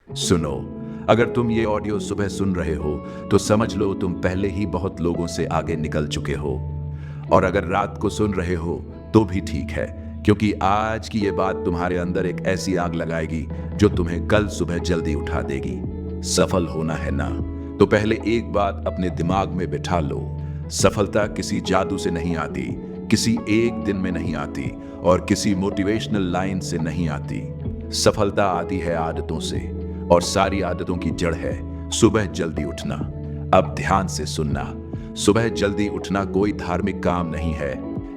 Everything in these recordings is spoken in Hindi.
सुनो, अगर तुम ये ऑडियो सुबह सुन रहे हो तो समझ लो तुम पहले ही बहुत लोगों से आगे निकल चुके हो। और अगर रात को सुन रहे हो तो भी ठीक है, क्योंकि आज की ये बात तुम्हारे अंदर एक ऐसी आग लगाएगी जो तुम्हें कल सुबह जल्दी उठा देगी। सफल होना है ना, तो पहले एक बात अपने दिमाग में बिठा लो। सफलता किसी जादू से नहीं आती, किसी एक दिन में नहीं आती और किसी मोटिवेशनल लाइन से नहीं आती। सफलता आती है आदतों से, और सारी आदतों की जड़ है सुबह जल्दी उठना। अब ध्यान से सुनना, सुबह जल्दी उठना कोई धार्मिक काम नहीं है,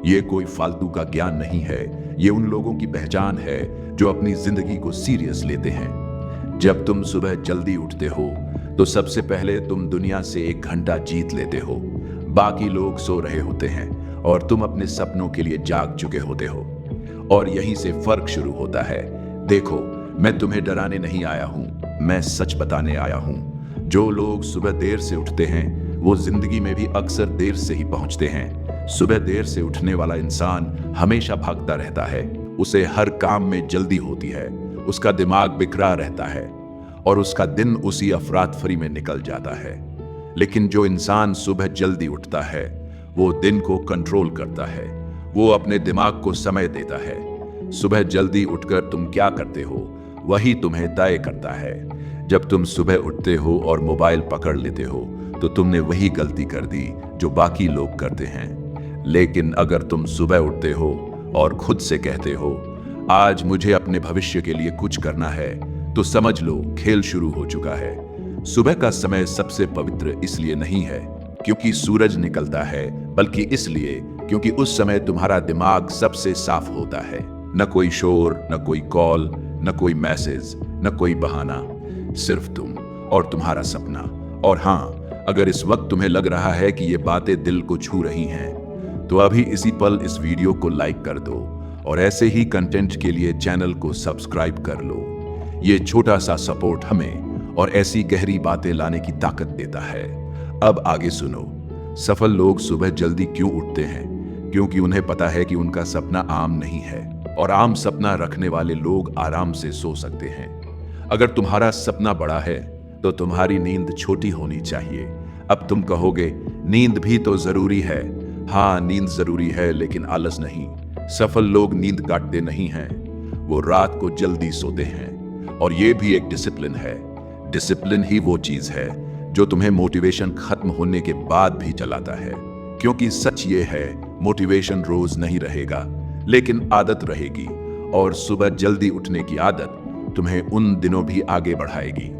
ये कोई फालतू का ज्ञान नहीं है, ये उन लोगों की पहचान है जो अपनी जिंदगी को सीरियस लेते हैं। जब तुम सुबह जल्दी उठते हो तो सबसे पहले तुम दुनिया से 1 घंटा जीत लेते हो। बाकी लोग सो रहे होते हैं और तुम अपने सपनों के लिए जाग चुके होते हो। और यहीं से फर्क शुरू होता है। देखो, मैं तुम्हें डराने नहीं आया हूं, मैं सच बताने आया हूं। जो लोग सुबह देर से उठते हैं वो जिंदगी में भी अक्सर देर से ही पहुंचते हैं। सुबह देर से उठने वाला इंसान हमेशा भागता रहता है, उसे हर काम में जल्दी होती है, उसका दिमाग बिखरा रहता है और उसका दिन उसी अफरातफरी में निकल जाता है। लेकिन जो इंसान सुबह जल्दी उठता है वो दिन को कंट्रोल करता है, वो अपने दिमाग को समय देता है। सुबह जल्दी उठकर तुम क्या करते हो वही तुम्हें तय करता है। जब तुम सुबह उठते हो और मोबाइल पकड़ लेते हो तो तुमने वही गलती कर दी जो बाकी लोग करते हैं। लेकिन अगर तुम सुबह उठते हो और खुद से कहते हो आज मुझे अपने भविष्य के लिए कुछ करना है, तो समझ लो खेल शुरू हो चुका है। सुबह का समय सबसे पवित्र इसलिए नहीं है क्योंकि सूरज निकलता है, बल्कि इसलिए क्योंकि उस समय तुम्हारा दिमाग सबसे साफ होता है। न कोई शोर, न कोई कॉल, न कोई मैसेज, न कोई बहाना, सिर्फ तुम और तुम्हारा सपना। और हाँ, अगर इस वक्त तुम्हें लग रहा है कि ये बातें दिल को छू रही हैं, तो अभी इसी पल इस वीडियो को लाइक कर दो और ऐसे ही कंटेंट के लिए चैनल को सब्सक्राइब कर लो। ये छोटा सा सपोर्ट हमें और ऐसी गहरी बातें लाने की ताकत देता है। अब आगे सुनो। सफल लोग सुबह जल्दी क्यों उठते हैं? क्योंकि उन्हें पता है कि उनका सपना आम नहीं है, और आम सपना रखने वाले लोग आराम से सो सकते हैं। अगर तुम्हारा सपना बड़ा है तो तुम्हारी नींद छोटी होनी चाहिए। अब तुम कहोगे नींद भी तो जरूरी है। हाँ, नींद जरूरी है, लेकिन आलस नहीं। सफल लोग नींद काटते नहीं हैं, वो रात को जल्दी सोते हैं। और ये भी एक डिसिप्लिन है। डिसिप्लिन ही वो चीज है जो तुम्हें मोटिवेशन खत्म होने के बाद भी चलाता है। क्योंकि सच ये है, मोटिवेशन रोज नहीं रहेगा, लेकिन आदत रहेगी। और सुबह जल्दी उठने की आदत तुम्हें उन दिनों भी आगे बढ़ाएगी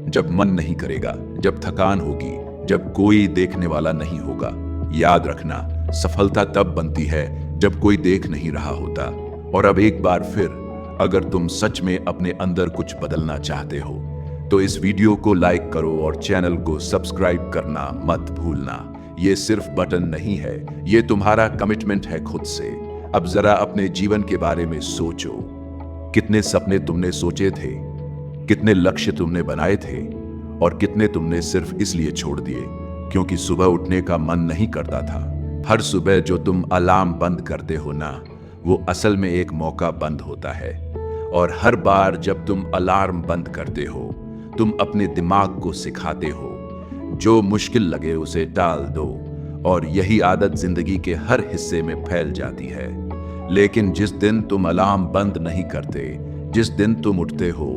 जब मन नहीं करेगा, जब थकान होगी, जब कोई देखने वाला नहीं होगा। याद रखना, सफलता तब बनती है जब कोई देख नहीं रहा होता। और अब एक बार फिर, अगर तुम सच में अपने अंदर कुछ बदलना चाहते हो तो इस वीडियो को लाइक करो और चैनल को सब्सक्राइब करना मत भूलना। ये सिर्फ बटन नहीं है, ये तुम्हारा कमिटमेंट है खुद से। अब जरा अपने जीवन के बारे में सोचो। कितने सपने तुमने सोचे थे, कितने लक्ष्य तुमने बनाए थे, और कितने तुमने सिर्फ इसलिए छोड़ दिए क्योंकि सुबह उठने का मन नहीं करता था। हर सुबह जो तुम अलार्म बंद करते हो ना, वो असल में एक मौका बंद होता है। और हर बार जब तुम अलार्म बंद करते हो, तुम अपने दिमाग को सिखाते हो जो मुश्किल लगे उसे टाल दो। और यही आदत जिंदगी के हर हिस्से में फैल जाती है। लेकिन जिस दिन तुम अलार्म बंद नहीं करते, जिस दिन तुम उठते हो,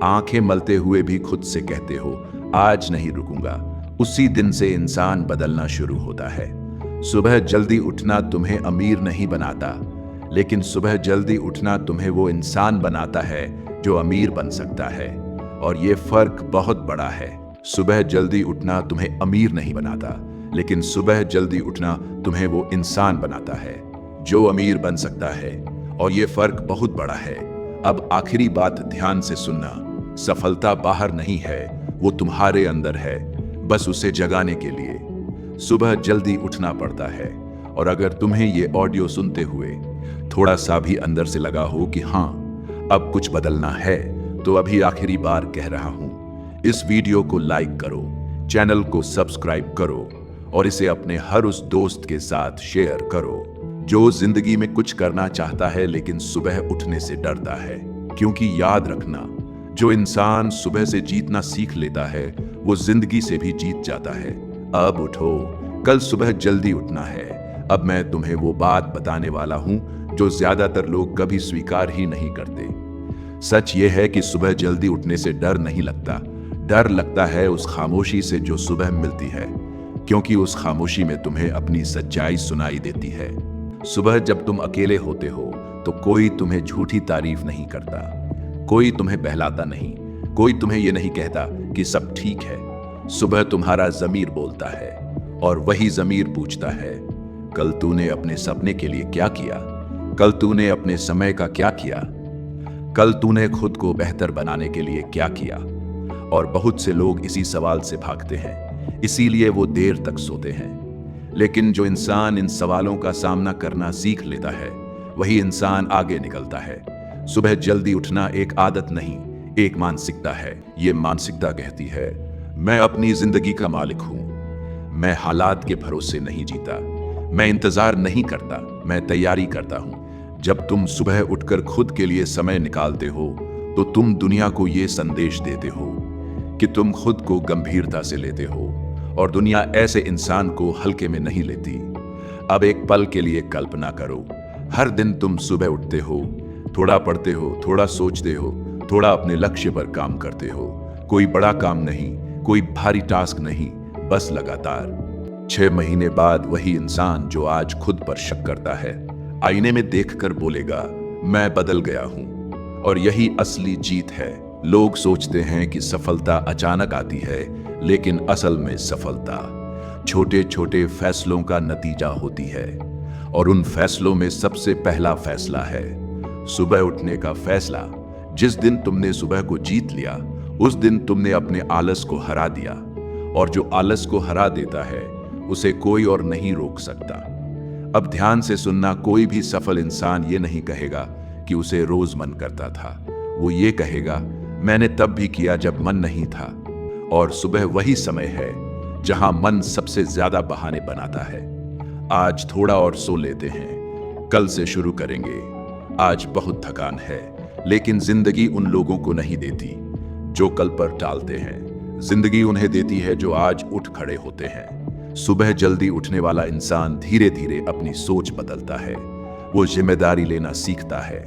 आंखें मलते हुए भी खुद से कहते हो आज नहीं रुकूंगा, उसी दिन से इंसान बदलना शुरू होता है। सुबह जल्दी उठना तुम्हें अमीर नहीं बनाता, लेकिन सुबह जल्दी उठना तुम्हें वो इंसान बनाता है जो अमीर बन सकता है। और ये फर्क बहुत बड़ा है। सुबह जल्दी उठना तुम्हें अमीर नहीं बनाता, लेकिन सुबह जल्दी उठना तुम्हें वो इंसान बनाता है जो अमीर बन सकता है। और ये फर्क बहुत बड़ा है। अब आखिरी बात ध्यान से सुनना। सफलता बाहर नहीं है, वो तुम्हारे अंदर है, बस उसे जगाने के लिए सुबह जल्दी उठना पड़ता है। और अगर तुम्हें ये ऑडियो सुनते हुए थोड़ा सा भी अंदर से लगा हो कि हाँ, अब कुछ बदलना है, तो अभी आखिरी बार कह रहा हूं, इस वीडियो को लाइक करो, चैनल को सब्सक्राइब करो और इसे अपने हर उस दोस्त के साथ शेयर करो जो जिंदगी में कुछ करना चाहता है लेकिन सुबह उठने से डरता है। क्योंकि याद रखना, जो इंसान सुबह से जीतना सीख लेता है वो जिंदगी से भी जीत जाता है। अब उठो, कल सुबह जल्दी उठना है। अब मैं तुम्हें वो बात बताने वाला हूं जो ज्यादातर लोग कभी स्वीकार ही नहीं करते। सच ये है कि सुबह जल्दी उठने से डर नहीं लगता। डर लगता है उस खामोशी से जो सुबह मिलती है, क्योंकि उस खामोशी में तुम्हें अपनी सच्चाई सुनाई देती है। सुबह जब तुम अकेले होते हो तो कोई तुम्हें झूठी तारीफ नहीं करता, कोई तुम्हें बहलाता नहीं, कोई तुम्हें यह नहीं कहता कि सब ठीक है। सुबह तुम्हारा ज़मीर बोलता है और वही ज़मीर पूछता है, कल तूने अपने सपने के लिए क्या किया? कल तूने अपने समय का क्या किया? कल तूने खुद को बेहतर बनाने के लिए क्या किया? और बहुत से लोग इसी सवाल से भागते हैं, इसीलिए वो देर तक सोते हैं। लेकिन जो इंसान इन सवालों का सामना करना सीख लेता है वही इंसान आगे निकलता है। सुबह जल्दी उठना एक आदत नहीं, एक मानसिकता है। ये मानसिकता कहती है, मैं अपनी जिंदगी का मालिक हूं। मैं हालात के भरोसे नहीं जीता, मैं इंतजार नहीं करता, मैं तैयारी करता हूं। जब तुम सुबह उठकर खुद के लिए समय निकालते हो तो तुम दुनिया को ये संदेश देते हो कि तुम खुद को गंभीरता से लेते हो और दुनिया ऐसे इंसान को हल्के में नहीं लेती। अब एक पल के लिए कल्पना करो, हर दिन तुम सुबह उठते हो, थोड़ा पढ़ते हो, थोड़ा सोचते हो, थोड़ा अपने लक्ष्य पर काम करते हो। कोई बड़ा काम नहीं, कोई भारी टास्क नहीं, बस लगातार। 6 महीने बाद वही इंसान जो आज खुद पर शक करता है आईने में देखकर बोलेगा, मैं बदल गया हूं। और यही असली जीत है। लोग सोचते हैं कि सफलता अचानक आती है, लेकिन असल में सफलता छोटे छोटे फैसलों का नतीजा होती है। और उन फैसलों में सबसे पहला फैसला है सुबह उठने का फैसला। जिस दिन तुमने सुबह को जीत लिया, उस दिन तुमने अपने आलस को हरा दिया। और जो आलस को हरा देता है उसे कोई और नहीं रोक सकता। अब ध्यान से सुनना, कोई भी सफल इंसान ये नहीं कहेगा कि उसे रोज मन करता था। वो ये कहेगा, मैंने तब भी किया जब मन नहीं था। और सुबह वही समय है जहां मन सबसे ज्यादा बहाने बनाता है। आज थोड़ा और सो लेते हैं, कल से शुरू करेंगे। आज बहुत थकान है, लेकिन जिंदगी उन लोगों को नहीं देती जो कल पर टालते हैं। जिंदगी उन्हें देती है जो आज उठ खड़े होते हैं। सुबह जल्दी उठने वाला इंसान धीरे धीरे अपनी सोच बदलता है। वो जिम्मेदारी लेना सीखता है,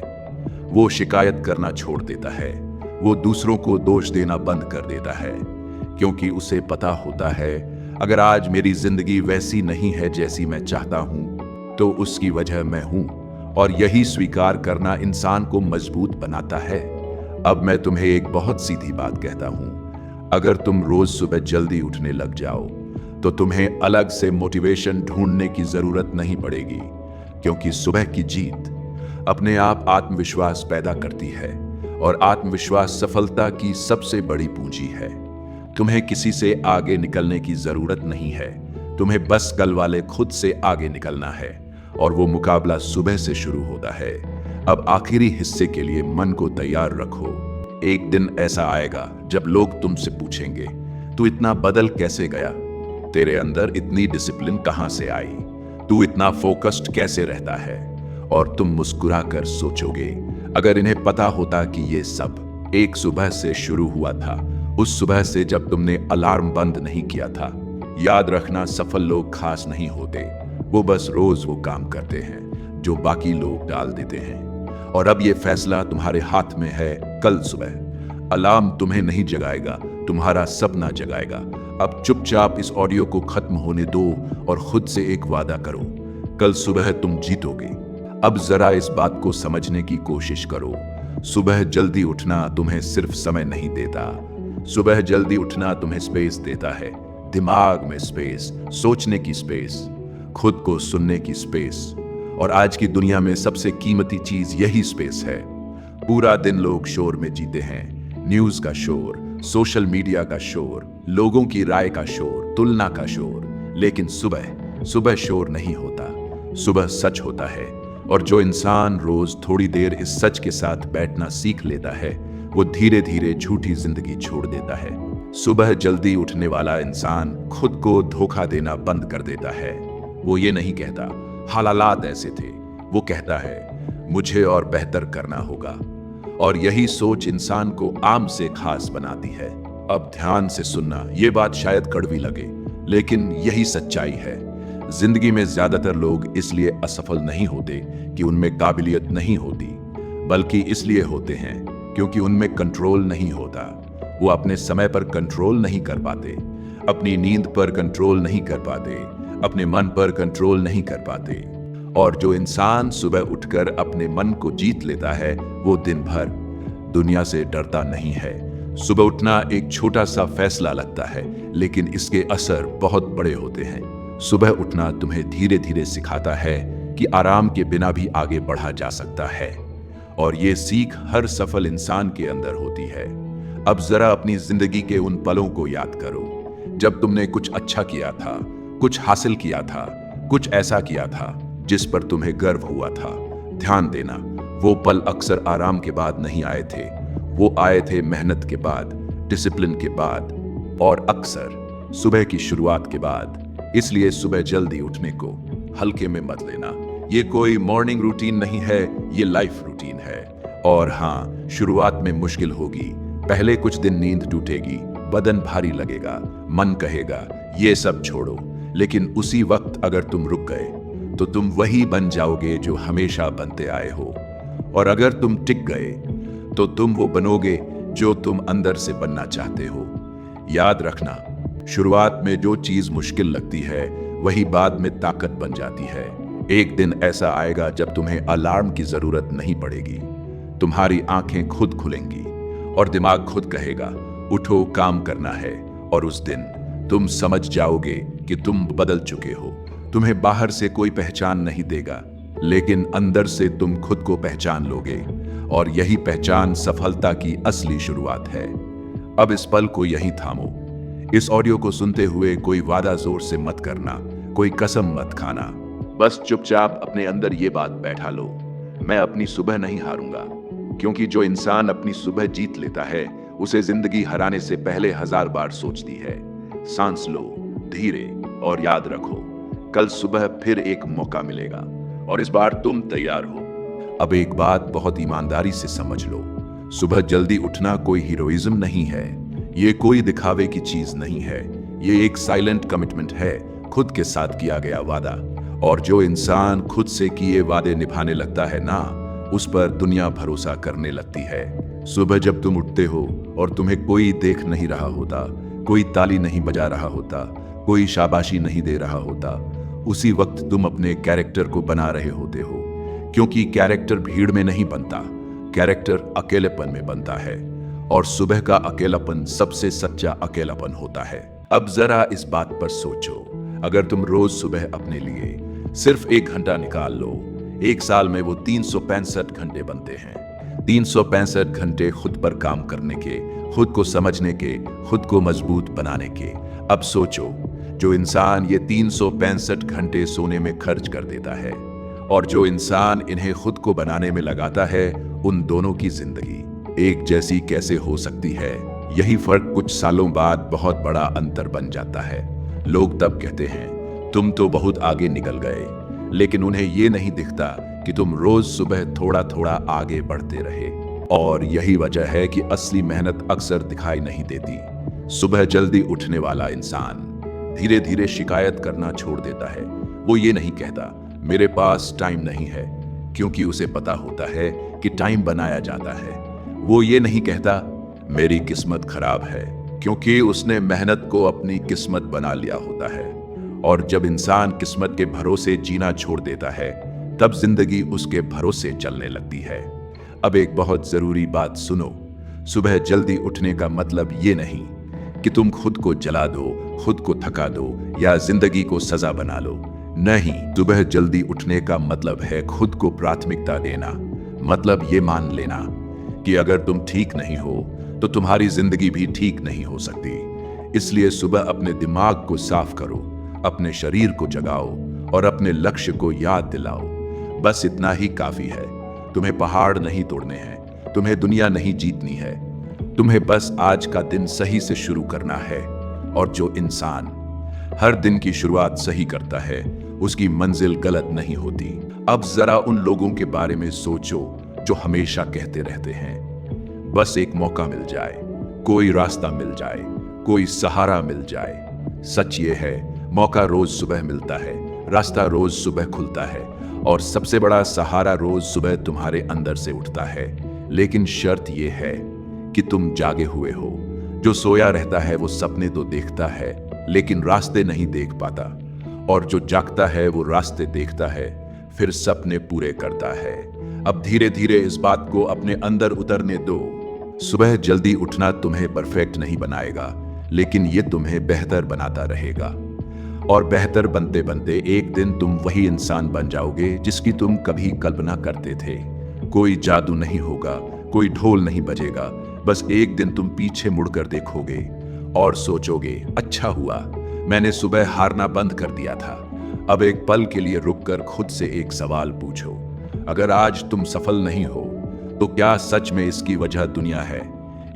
वो शिकायत करना छोड़ देता है, वो दूसरों को दोष देना बंद कर देता है। क्योंकि उसे पता होता है, अगर आज मेरी जिंदगी वैसी नहीं है जैसी मैं चाहता हूं तो उसकी वजह मैं हूं। और यही स्वीकार करना इंसान को मजबूत बनाता है। अब मैं तुम्हें एक बहुत सीधी बात कहता हूं, अगर तुम रोज सुबह जल्दी उठने लग जाओ तो तुम्हें अलग से मोटिवेशन ढूंढने की जरूरत नहीं पड़ेगी। क्योंकि सुबह की जीत अपने आप आत्मविश्वास पैदा करती है और आत्मविश्वास सफलता की सबसे बड़ी पूंजी है। तुम्हें किसी से आगे निकलने की जरूरत नहीं है, तुम्हें बस कल वाले खुद से आगे निकलना है। और वो मुकाबला सुबह से शुरू होता है। अब आखिरी हिस्से के लिए मन को तैयार रखो। एक दिन ऐसा आएगा जब लोग तुमसे पूछेंगे, तू इतना बदल कैसे गया? तेरे अंदर इतनी डिसिप्लिन कहां से आई? तू इतना फोकस्ड कैसे रहता है? और तुम मुस्कुरा कर सोचोगे, अगर इन्हें पता होता कि ये सब एक सुबह से शुरू हुआ था, उस सुबह से जब तुमने अलार्म बंद नहीं किया था। याद रखना, सफल लोग खास नहीं होते, वो बस रोज वो काम करते हैं जो बाकी लोग टाल देते हैं। और अब ये फैसला तुम्हारे हाथ में है। कल सुबह अलार्म तुम्हें नहीं जगाएगा, तुम्हारा सपना जगाएगा। अब चुपचाप इस ऑडियो को खत्म होने दो और खुद से एक वादा करो, कल सुबह तुम जीतोगे। अब जरा इस बात को समझने की कोशिश करो। सुबह जल्दी उठना तुम्हें सिर्फ समय नहीं देता, सुबह जल्दी उठना तुम्हें स्पेस देता है। दिमाग में स्पेस, सोचने की स्पेस, खुद को सुनने की स्पेस। और आज की दुनिया में सबसे कीमती चीज यही स्पेस है। पूरा दिन लोग शोर में जीते हैं, न्यूज का शोर, सोशल मीडिया का शोर, लोगों की राय का शोर, तुलना का शोर। लेकिन सुबह शोर नहीं होता, सुबह सच होता है। और जो इंसान रोज थोड़ी देर इस सच के साथ बैठना सीख लेता है, वो धीरे धीरे झूठी जिंदगी छोड़ देता है। सुबह जल्दी उठने वाला इंसान खुद को धोखा देना बंद कर देता है। वो ये नहीं कहता हालात ऐसे थे, वो कहता है मुझे और बेहतर करना होगा। और यही सोच इंसान को आम से खास बनाती है। अब ध्यान से सुनना, ये बात शायद कड़वी लगे, लेकिन यही सच्चाई है। जिंदगी में ज्यादातर लोग इसलिए असफल नहीं होते कि उनमें काबिलियत नहीं होती, बल्कि इसलिए होते हैं क्योंकि उनमें कंट्रोल नहीं होता। वो अपने समय पर कंट्रोल नहीं कर पाते, अपनी नींद पर कंट्रोल नहीं कर पाते, अपने मन पर कंट्रोल नहीं कर पाते। और जो इंसान सुबह उठकर अपने मन को जीत लेता है, वो दिन भर दुनिया से डरता नहीं है। सुबह उठना एक छोटा सा फैसला लगता है, लेकिन इसके असर बहुत बड़े होते हैं। सुबह उठना तुम्हें धीरे धीरे सिखाता है कि आराम के बिना भी आगे बढ़ा जा सकता है, और ये सीख हर सफल इंसान के अंदर होती है। अब जरा अपनी जिंदगी के उन पलों को याद करो जब तुमने कुछ अच्छा किया था, कुछ हासिल किया था, कुछ ऐसा किया था जिस पर तुम्हें गर्व हुआ था। ध्यान देना, वो पल अक्सर आराम के बाद नहीं आए थे, वो आए थे मेहनत के बाद, डिसिप्लिन के बाद, और अक्सर सुबह की शुरुआत के बाद। इसलिए सुबह जल्दी उठने को हल्के में मत लेना। ये कोई मॉर्निंग रूटीन नहीं है, ये लाइफ रूटीन है। और हाँ, शुरुआत में मुश्किल होगी, पहले कुछ दिन नींद टूटेगी, बदन भारी लगेगा, मन कहेगा ये सब छोड़ो। लेकिन उसी वक्त अगर तुम रुक गए तो तुम वही बन जाओगे जो हमेशा बनते आए हो। और अगर तुम टिक गए तो तुम वो बनोगे जो तुम अंदर से बनना चाहते हो। याद रखना, शुरुआत में जो चीज मुश्किल लगती है वही बाद में ताकत बन जाती है। एक दिन ऐसा आएगा जब तुम्हें अलार्म की जरूरत नहीं पड़ेगी, तुम्हारी आंखें खुद खुलेंगी और दिमाग खुद कहेगा उठो, काम करना है। और उस दिन तुम समझ जाओगे कि तुम बदल चुके हो। तुम्हें बाहर से कोई पहचान नहीं देगा, लेकिन अंदर से तुम खुद को पहचान लोगे, और यही पहचान सफलता की असली शुरुआत है। अब इस पल को यहीं थामो। इस ऑडियो को सुनते हुए कोई वादा जोर से मत करना, कोई कसम मत खाना। बस चुपचाप अपने अंदर ये बात बैठा लो, मैं अपनी सुबह नहीं हारूंगा। क्योंकि जो इंसान अपनी सुबह जीत लेता है, उसे जिंदगी हराने से पहले 1000 बार सोचती है। सांस लो धीरे और याद रखो, कल सुबह फिर एक मौका मिलेगा, और इस बार तुम तैयार हो। अब एक बात बहुत ईमानदारी से समझ लो, सुबह जल्दी उठना कोई हीरोइज्म नहीं है, ये कोई दिखावे की चीज नहीं है, ये एक साइलेंट कमिटमेंट है, खुद के साथ किया गया वादा। और जो इंसान खुद से किए वादे निभाने लगता है ना, उस पर दुनिया भरोसा करने लगती है। सुबह जब तुम उठते हो और तुम्हें कोई देख नहीं रहा होता, कोई ताली नहीं बजा रहा होता, कोई शाबाशी नहीं दे रहा होता, उसी वक्त तुम अपने कैरेक्टर को बना रहे होते हो। क्योंकि कैरेक्टर भीड़ में नहीं बनता, कैरेक्टर अकेलेपन में बनता है, और सुबह का अकेलापन सबसे सच्चा अकेलापन होता है। अब जरा इस बात पर सोचो, अगर तुम रोज सुबह अपने लिए सिर्फ 1 घंटा निकाल लो, 1 साल में वो 365 घंटे बनते हैं। 365 घंटे खुद पर काम करने के, खुद को समझने के, खुद को मजबूत बनाने के। अब सोचो, जो इंसान ये 365 घंटे सोने में खर्च कर देता है, और जो इंसान इन्हें खुद को बनाने में लगाता है, उन दोनों की जिंदगी एक जैसी कैसे हो सकती है? यही फर्क कुछ सालों बाद बहुत बड़ा अंतर बन जाता है। लोग तब कहते हैं तुम तो बहुत आगे निकल गए, लेकिन उन्हें ये नहीं दिखता कि तुम रोज सुबह थोड़ा थोड़ा आगे बढ़ते रहे। और यही वजह है कि असली मेहनत अक्सर दिखाई नहीं देती। सुबह जल्दी उठने वाला इंसान धीरे धीरे शिकायत करना छोड़ देता है। वो ये नहीं कहता मेरे पास टाइम नहीं है, क्योंकि उसे पता होता है कि टाइम बनाया जाता है। वो ये नहीं कहता मेरी किस्मत खराब है, क्योंकि उसने मेहनत को अपनी किस्मत बना लिया होता है। और जब इंसान किस्मत के भरोसे जीना छोड़ देता है, तब जिंदगी उसके भरोसे चलने लगती है। अब एक बहुत जरूरी बात सुनो, सुबह जल्दी उठने का मतलब ये नहीं कि तुम खुद को जला दो, खुद को थका दो, या जिंदगी को सजा बना लो। नहीं, सुबह जल्दी उठने का मतलब है खुद को प्राथमिकता देना। मतलब ये मान लेना कि अगर तुम ठीक नहीं हो तो तुम्हारी जिंदगी भी ठीक नहीं हो सकती। इसलिए सुबह अपने दिमाग को साफ करो, अपने शरीर को जगाओ और अपने लक्ष्य को याद दिलाओ। बस इतना ही काफी है। तुम्हें पहाड़ नहीं तोड़ने हैं, तुम्हें दुनिया नहीं जीतनी है, तुम्हें बस आज का दिन सही से शुरू करना है। और जो इंसान हर दिन की शुरुआत सही करता है, उसकी मंजिल गलत नहीं होती। अब जरा उन लोगों के बारे में सोचो जो हमेशा कहते रहते हैं बस एक मौका मिल जाए, कोई रास्ता मिल जाए, कोई सहारा मिल जाए। सच ये है, मौका रोज सुबह मिलता है, रास्ता रोज सुबह खुलता है, और सबसे बड़ा सहारा रोज सुबह तुम्हारे अंदर से उठता है। लेकिन शर्त यह है कि तुम जागे हुए हो। जो सोया रहता है वो सपने तो देखता है, लेकिन रास्ते नहीं देख पाता, और जो जागता है वो रास्ते देखता है, फिर सपने पूरे करता है। अब धीरे धीरे इस बात को अपने अंदर उतरने दो। सुबह जल्दी उठना तुम्हें परफेक्ट नहीं बनाएगा, लेकिन ये तुम्हें बेहतर बनाता रहेगा। और बेहतर बनते बनते एक दिन तुम वही इंसान बन जाओगे जिसकी तुम कभी कल्पना करते थे। कोई जादू नहीं होगा, कोई ढोल नहीं बजेगा, बस एक दिन तुम पीछे मुड़कर देखोगे और सोचोगे, अच्छा हुआ मैंने सुबह हारना बंद कर दिया था। अब एक पल के लिए रुककर खुद से एक सवाल पूछो, अगर आज तुम सफल नहीं हो तो क्या सच में इसकी वजह दुनिया है,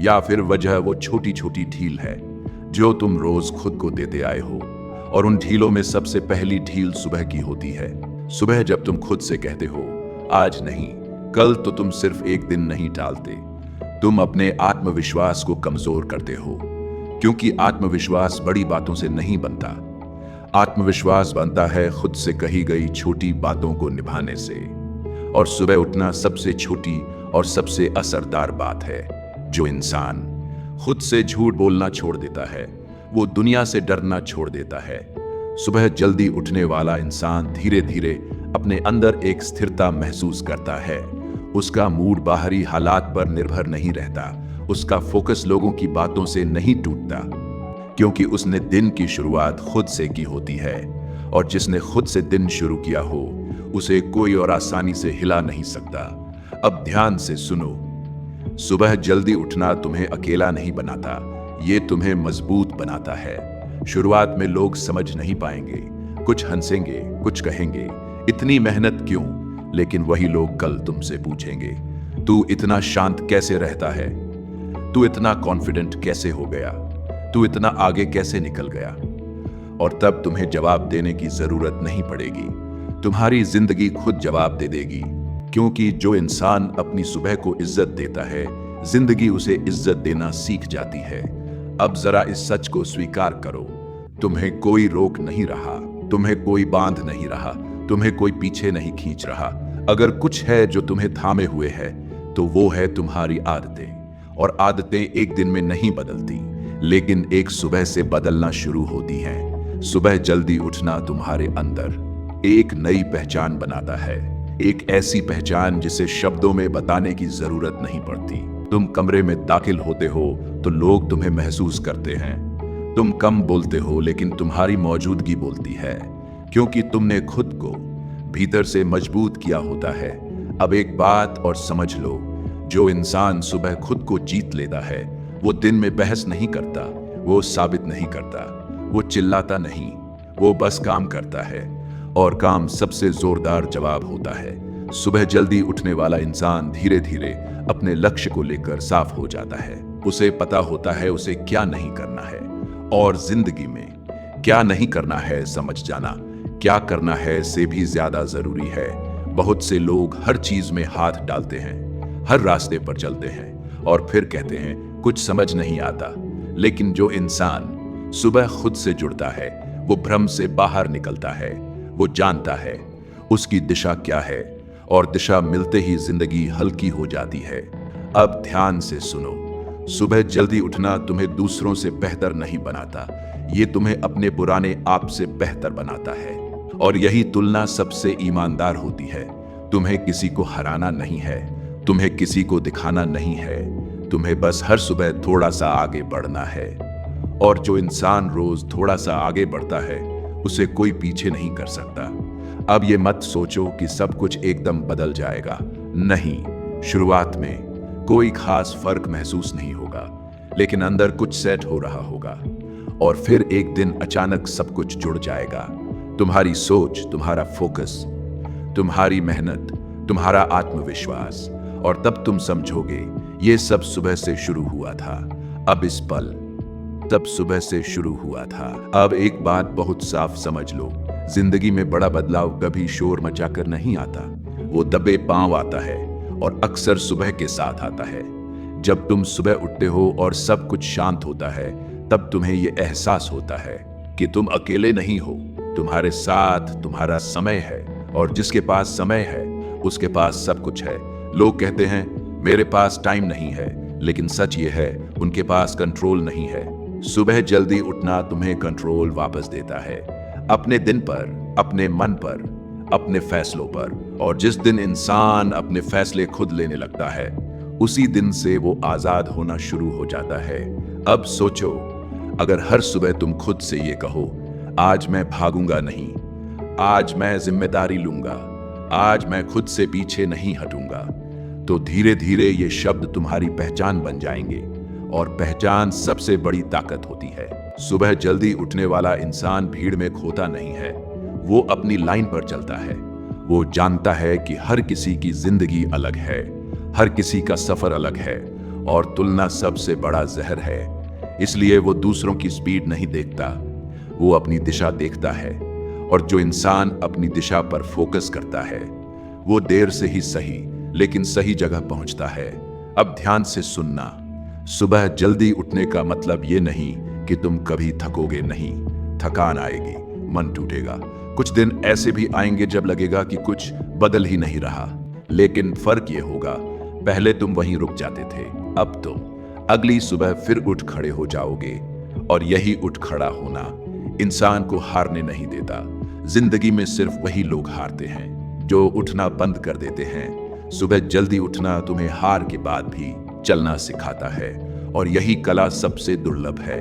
या फिर वजह वो छोटी छोटी ढील है जो तुम रोज खुद को देते आए हो। और उन ढीलों में सबसे पहली ढील सुबह की होती है। सुबह जब तुम खुद से कहते हो आज नहीं कल, तो तुम सिर्फ एक दिन नहीं टालते, तुम अपने आत्मविश्वास को कमजोर करते हो। क्योंकि आत्मविश्वास बड़ी बातों से नहीं बनता, आत्मविश्वास बनता है खुद से कही गई छोटी बातों को निभाने से। और सुबह उठना सबसे छोटी और सबसे असरदार बात है। जो इंसान खुद से झूठ बोलना छोड़ देता है, वो दुनिया से डरना छोड़ देता है। सुबह जल्दी उठने वाला इंसान धीरे धीरे अपने अंदर एक स्थिरता महसूस करता है। उसका मूड बाहरी हालात पर निर्भर नहीं रहता, उसका फोकस लोगों की बातों से नहीं टूटता, क्योंकि उसने दिन की शुरुआत खुद से की होती है। और जिसने खुद से दिन शुरू किया हो, उसे कोई और आसानी से हिला नहीं सकता। अब ध्यान से सुनो, सुबह जल्दी उठना तुम्हें अकेला नहीं बनाता, ये तुम्हें मजबूत बनाता है। शुरुआत में लोग समझ नहीं पाएंगे, कुछ हंसेंगे, कुछ कहेंगे इतनी मेहनत क्यों, लेकिन वही लोग कल तुमसे पूछेंगे, तू इतना शांत कैसे रहता है, तू इतना कॉन्फिडेंट कैसे हो गया, तू इतना आगे कैसे निकल गया। और तब तुम्हें जवाब देने की जरूरत नहीं पड़ेगी, तुम्हारी जिंदगी खुद जवाब दे देगी। क्योंकि जो इंसान अपनी सुबह को इज्जत देता है, जिंदगी उसे इज्जत देना सीख जाती है। अब जरा इस सच को स्वीकार करो, तुम्हें कोई रोक नहीं रहा, तुम्हें कोई बांध नहीं रहा, तुम्हें कोई पीछे नहीं खींच रहा। अगर कुछ है जो तुम्हें थामे हुए है, तो वो है तुम्हारी आदतें। और आदतें एक दिन में नहीं बदलती, लेकिन एक सुबह से बदलना शुरू होती हैं। सुबह जल्दी उठना तुम्हारे अंदर एक नई पहचान बनाता है, एक ऐसी पहचान जिसे शब्दों में बताने की जरूरत नहीं पड़ती। तुम कमरे में दाखिल होते हो तो लोग तुम्हें महसूस करते हैं। तुम कम बोलते हो, लेकिन तुम्हारी मौजूदगी बोलती है, क्योंकि तुमने खुद को भीतर से मजबूत किया होता है। अब एक बात और समझ लो, जो इंसान सुबह खुद को जीत लेता है, वो दिन में बहस नहीं करता, वो साबित नहीं करता, वो चिल्लाता नहीं, वो बस काम करता है। और काम सबसे जोरदार जवाब होता है। सुबह जल्दी उठने वाला इंसान धीरे धीरे अपने लक्ष्य को लेकर साफ हो जाता है। उसे पता होता है उसे क्या नहीं करना है, और जिंदगी में क्या नहीं करना है समझ जाना क्या करना है से भी ज्यादा जरूरी है। बहुत से लोग हर चीज में हाथ डालते हैं, हर रास्ते पर चलते हैं, और फिर कहते हैं कुछ समझ नहीं आता। लेकिन जो इंसान सुबह खुद से जुड़ता है, वो भ्रम से बाहर निकलता है। वो जानता है उसकी दिशा क्या है, और दिशा मिलते ही जिंदगी हल्की हो जाती है। अब ध्यान से सुनो, सुबह जल्दी उठना तुम्हें दूसरों से बेहतर नहीं बनाता, ये तुम्हें अपने पुराने आप से बेहतर बनाता है। और यही तुलना सबसे ईमानदार होती है। तुम्हें किसी को हराना नहीं है, तुम्हें किसी को दिखाना नहीं है, तुम्हें बस हर सुबह थोड़ा सा आगे बढ़ना है। और जो इंसान रोज थोड़ा सा आगे बढ़ता है, उसे कोई पीछे नहीं कर सकता। अब ये मत सोचो कि सब कुछ एकदम बदल जाएगा, नहीं। शुरुआत में कोई खास फर्क महसूस नहीं होगा, लेकिन अंदर कुछ सेट हो रहा होगा, और फिर एक दिन अचानक सब कुछ जुड़ जाएगा। तुम्हारी सोच, तुम्हारा फोकस, तुम्हारी मेहनत, तुम्हारा आत्मविश्वास, और तब तुम समझोगे ये सब सुबह से शुरू हुआ था। अब इस पल तब सुबह से शुरू हुआ था। अब एक बात बहुत साफ समझ लो, जिंदगी में बड़ा बदलाव कभी शोर मचाकर नहीं आता, वो दबे पांव आता है, और अक्सर सुबह के साथ आता है। जब तुम सुबह उठते हो और सब कुछ शांत होता है, तब तुम्हें ये एहसास होता है कि तुम अकेले नहीं हो। तुम्हारे साथ तुम्हारा समय है, और जिसके पास समय है उसके पास सब कुछ है। लोग कहते हैं मेरे पास टाइम नहीं है, लेकिन सच ये है उनके पास कंट्रोल नहीं है। सुबह जल्दी उठना तुम्हें कंट्रोल वापस देता है, अपने दिन पर, अपने मन पर, अपने फैसलों पर। और जिस दिन इंसान अपने फैसले खुद लेने लगता है, उसी दिन से वो आजाद होना शुरू हो जाता है। अब सोचो, अगर हर सुबह तुम खुद से ये कहो, आज मैं भागूंगा नहीं, आज मैं जिम्मेदारी लूंगा, आज मैं खुद से पीछे नहीं हटूंगा, तो धीरे धीरे ये शब्द तुम्हारी पहचान बन जाएंगे। और पहचान सबसे बड़ी ताकत होती है। सुबह जल्दी उठने वाला इंसान भीड़ में खोता नहीं है, वो अपनी लाइन पर चलता है। वो जानता है कि हर किसी की जिंदगी अलग है, हर किसी का सफर अलग है, और तुलना सबसे बड़ा जहर है। इसलिए वो दूसरों की स्पीड नहीं देखता, वो अपनी दिशा देखता है। और जो इंसान अपनी दिशा पर फोकस करता है, वो देर से ही सही, लेकिन सही जगह पहुंचता है। अब ध्यान से सुनना, सुबह जल्दी उठने का मतलब ये नहीं कि तुम कभी थकोगे नहीं। थकान आएगी, मन टूटेगा, कुछ दिन ऐसे भी आएंगे जब लगेगा कि कुछ बदल ही नहीं रहा। लेकिन फर्क ये होगा, पहले तुम वहीं रुक जाते थे, अब तुम अगली सुबह फिर उठ खड़े हो जाओगे। और यही उठ खड़ा होना इंसान को हारने नहीं देता। जिंदगी में सिर्फ वही लोग हारते हैं जो उठना बंद कर देते हैं। सुबह जल्दी उठना तुम्हें हार के बाद भी चलना सिखाता है, और यही कला सबसे दुर्लभ है।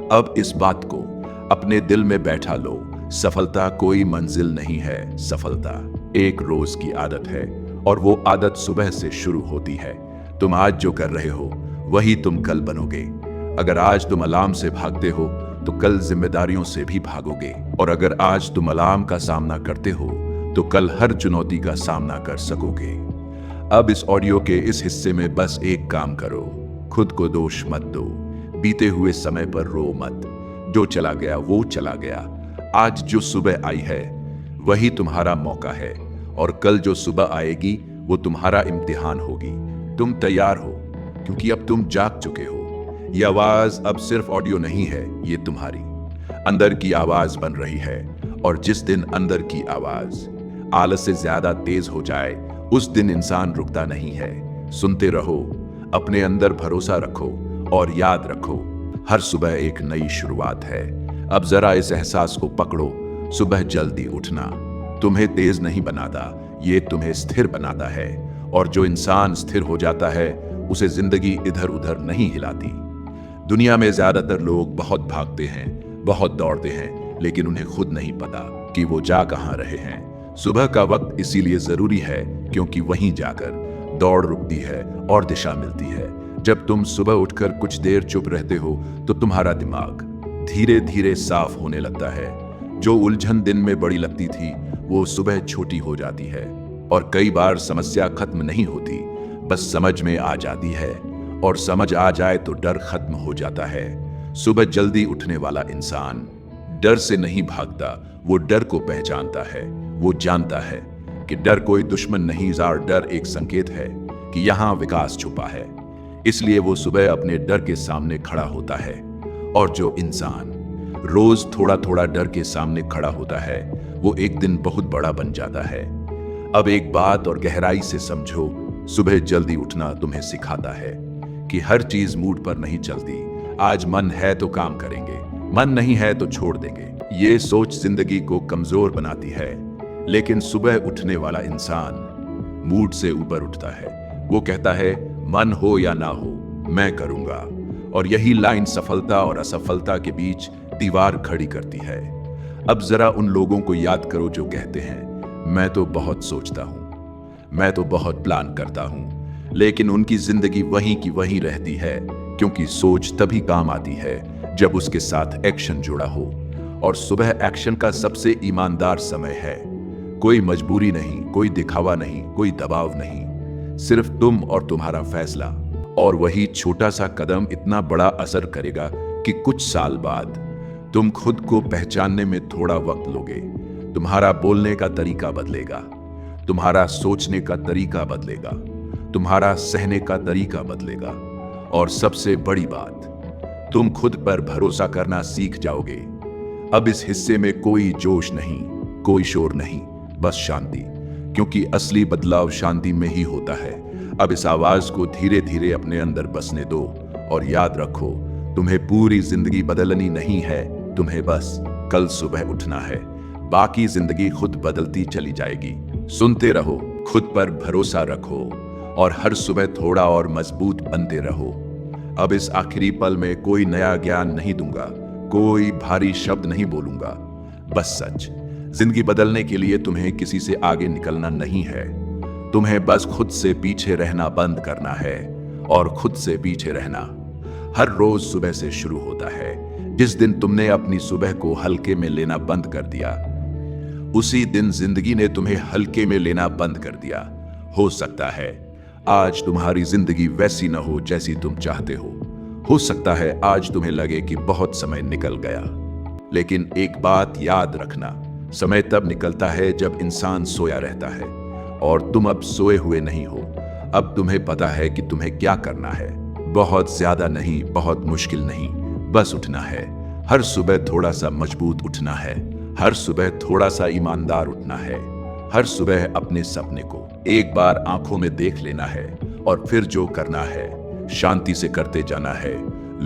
अब इस बात को अपने दिल में बैठा लो, सफलता कोई मंजिल नहीं है, सफलता एक रोज की आदत है, और वो आदत सुबह से शुरू होती है। तुम आज जो कर रहे हो वही तुम कल बनोगे। अगर आज तुम अलार्म से भागते हो तो कल जिम्मेदारियों से भी भागोगे, और अगर आज तुम अलार्म का सामना करते हो तो कल हर चुनौती का सामना कर सकोगे। अब इस ऑडियो के इस हिस्से में बस एक काम करो, खुद को दोष मत दो, बीते हुए समय पर रो मत। जो चला गया वो चला गया। आज जो सुबह आई है वही तुम्हारा मौका है, और कल जो सुबह आएगी वो तुम्हारा इम्तिहान होगी। तुम तैयार हो, क्योंकि अब तुम जाग चुके हो। ये आवाज अब सिर्फ ऑडियो नहीं है, ये तुम्हारी अंदर की आवाज बन रही है। और जिस दिन अंदर की आवाज आलस से ज्यादा तेज हो जाए, उस दिन इंसान रुकता नहीं है। सुनते रहो, अपने अंदर भरोसा रखो, और याद रखो, हर सुबह एक नई शुरुआत है। अब जरा इस एहसास को पकड़ो, सुबह जल्दी उठना तुम्हें तेज नहीं बनाता, ये तुम्हें स्थिर बनाता है। और जो इंसान स्थिर हो जाता है, उसे जिंदगी इधर उधर नहीं हिलाती। दुनिया में ज्यादातर लोग बहुत भागते हैं, बहुत दौड़ते हैं, लेकिन उन्हें खुद नहीं पता कि वो जा कहां रहे हैं। सुबह का वक्त इसीलिए जरूरी है, क्योंकि वहीं जाकर दौड़ रुकती है और दिशा मिलती है। जब तुम सुबह उठकर कुछ देर चुप रहते हो, तो तुम्हारा दिमाग धीरे धीरे साफ होने लगता है। जो उलझन दिन में बड़ी लगती थी, वो सुबह छोटी हो जाती है। और कई बार समस्या खत्म नहीं होती, बस समझ में आ जाती है, और समझ आ जाए तो डर खत्म हो जाता है। सुबह जल्दी उठने वाला इंसान डर से नहीं भागता, वो डर को पहचानता है। वो जानता है कि डर कोई दुश्मन नहीं, डर एक संकेत है कि यहाँ विकास छुपा है। इसलिए वो सुबह अपने डर के सामने खड़ा होता है। और जो इंसान रोज थोड़ा थोड़ा डर के सामने खड़ा होता है, वो एक दिन बहुत बड़ा बन जाता है। अब एक बात और गहराई से समझो, सुबह जल्दी उठना तुम्हें सिखाता है कि हर चीज मूड पर नहीं चलती। आज मन है तो काम करेंगे, मन नहीं है तो छोड़ देंगे। ये सोच जिंदगी को कमजोर बनाती है, लेकिन सुबह उठने वाला इंसान मूड से ऊपर उठता है। वो कहता है, मन हो या ना हो, मैं करूंगा। और यही लाइन सफलता और असफलता के बीच दीवार खड़ी करती है। अब जरा उन लोगों को याद करो जो कहते हैं, मैं तो बहुत सोचता हूं, मैं तो बहुत प्लान करता हूं, लेकिन उनकी जिंदगी वहीं की वहीं रहती है, क्योंकि सोच तभी काम आती है जब उसके साथ एक्शन जुड़ा हो। और सुबह एक्शन का सबसे ईमानदार समय है। कोई मजबूरी नहीं, कोई दिखावा नहीं, कोई दबाव नहीं, सिर्फ तुम और तुम्हारा फैसला। और वही छोटा सा कदम इतना बड़ा असर करेगा कि कुछ साल बाद तुम खुद को पहचानने में थोड़ा वक्त लोगे। तुम्हारा बोलने का तरीका बदलेगा, तुम्हारा सोचने का तरीका बदलेगा, तुम्हारा सहने का तरीका बदलेगा। और सबसे बड़ी बात, तुम खुद पर भरोसा करना सीख जाओगे। अब इस हिस्से में कोई जोश नहीं, कोई शोर नहीं, बस शांति, क्योंकि असली बदलाव शांति में ही होता है। अब इस आवाज को धीरे धीरे अपने अंदर बसने दो और याद रखो, तुम्हें पूरी जिंदगी बदलनी नहीं है, तुम्हें बस कल सुबह उठना है। बाकी जिंदगी खुद बदलती चली जाएगी। सुनते रहो, खुद पर भरोसा रखो और हर सुबह थोड़ा और मजबूत बनते रहो। अब इस आखिरी पल में कोई नया ज्ञान नहीं दूंगा, कोई भारी शब्द नहीं बोलूंगा, बस सच। जिंदगी बदलने के लिए तुम्हें किसी से आगे निकलना नहीं है, तुम्हें बस खुद से पीछे रहना बंद करना है। और खुद से पीछे रहना हर रोज सुबह से शुरू होता है। जिस दिन तुमने अपनी सुबह को हल्के में लेना बंद कर दिया, उसी दिन जिंदगी ने तुम्हें हल्के में लेना बंद कर दिया। हो सकता है आज तुम्हारी जिंदगी वैसी न हो जैसी तुम चाहते हो सकता है आज तुम्हें लगे कि बहुत समय निकल गया, लेकिन एक बात याद रखना, समय तब निकलता है जब इंसान सोया रहता है। और तुम अब सोए हुए नहीं हो। अब तुम्हें पता है कि तुम्हें क्या करना है। बहुत ज्यादा नहीं, बहुत मुश्किल नहीं, बस उठना है। हर सुबह थोड़ा सा मजबूत उठना है, हर सुबह थोड़ा सा ईमानदार उठना है, हर सुबह अपने सपने को एक बार आंखों में देख लेना है और फिर जो करना है शांति से करते जाना है।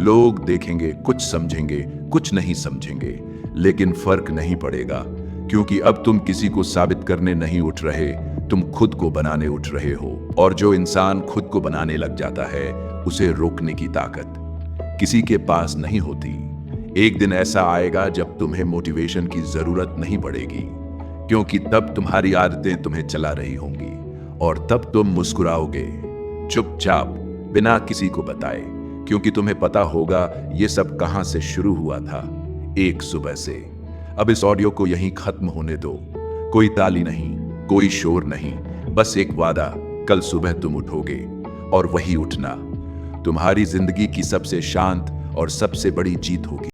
लोग देखेंगे, कुछ समझेंगे, कुछ नहीं समझेंगे, लेकिन फर्क नहीं पड़ेगा, क्योंकि अब तुम किसी को साबित करने नहीं उठ रहे, तुम खुद को बनाने उठ रहे हो। और जो इंसान खुद को बनाने लग जाता है, उसे रोकने की ताकत किसी के पास नहीं होती। एक दिन ऐसा आएगा जब तुम्हें मोटिवेशन की जरूरत नहीं पड़ेगी, क्योंकि तब तुम्हारी आदतें तुम्हें चला रही होंगी और तब तुम मुस्कुराओगे चुपचाप, बिना किसी को बताए, क्योंकि तुम्हें पता होगा ये सब कहां से शुरू हुआ था, एक सुबह से। अब इस ऑडियो को यहीं खत्म होने दो। कोई ताली नहीं, कोई शोर नहीं, बस एक वादा, कल सुबह तुम उठोगे और वही उठना तुम्हारी जिंदगी की सबसे शांत और सबसे बड़ी जीत होगी।